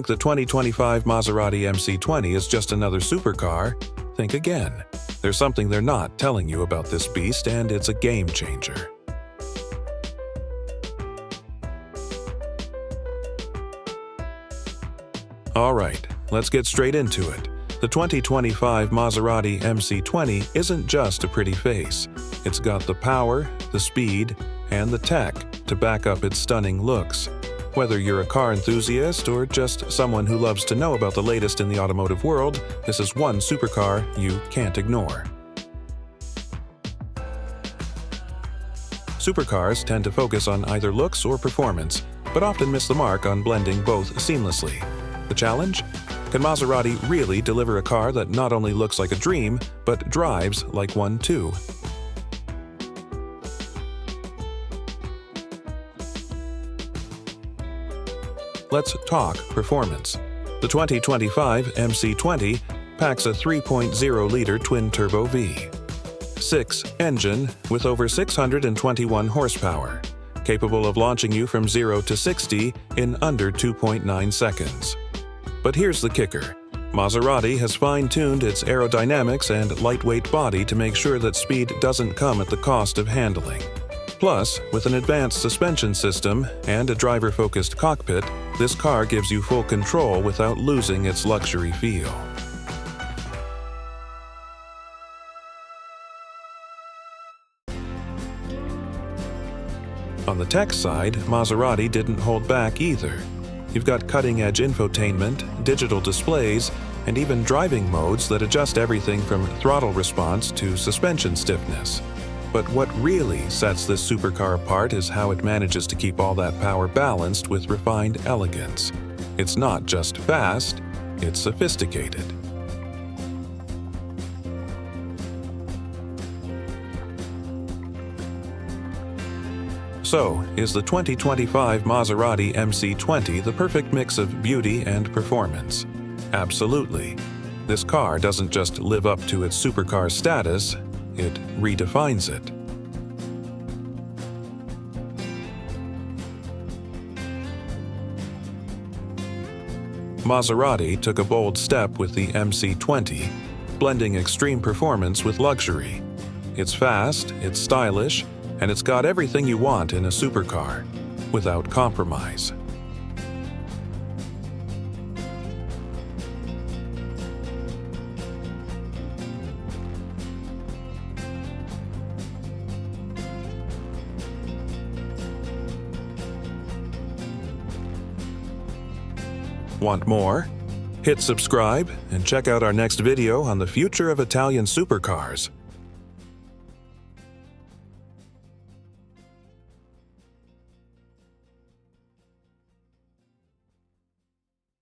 the 2025 Maserati MC20 is just another supercar, think again. There's something they're not telling you about this beast, and it's a game changer. Alright, let's get straight into it. The 2025 Maserati MC20 isn't just a pretty face. It's got the power, the speed, and the tech to back up its stunning looks. Whether you're a car enthusiast or just someone who loves to know about the latest in the automotive world, this is one supercar you can't ignore. Supercars tend to focus on either looks or performance, but often miss the mark on blending both seamlessly. The challenge? Can Maserati really deliver a car that not only looks like a dream, but drives like one too? Let's talk performance. The 2025 MC20 packs a 3.0-liter twin-turbo V6 engine with over 621 horsepower, capable of launching you from 0 to 60 in under 2.9 seconds. But here's the kicker. Maserati has fine-tuned its aerodynamics and lightweight body to make sure that speed doesn't come at the cost of handling. Plus, with an advanced suspension system and a driver-focused cockpit, this car gives you full control without losing its luxury feel. On the tech side, Maserati didn't hold back either. You've got cutting-edge infotainment, digital displays, and even driving modes that adjust everything from throttle response to suspension stiffness. But what really sets this supercar apart is how it manages to keep all that power balanced with refined elegance. It's not just fast, it's sophisticated. So, is the 2025 Maserati MC20 the perfect mix of beauty and performance? Absolutely. This car doesn't just live up to its supercar status, it redefines it. Maserati took a bold step with the MC20, blending extreme performance with luxury. It's fast, it's stylish, and it's got everything you want in a supercar, without compromise. Want more? Hit subscribe and check out our next video on the future of Italian supercars.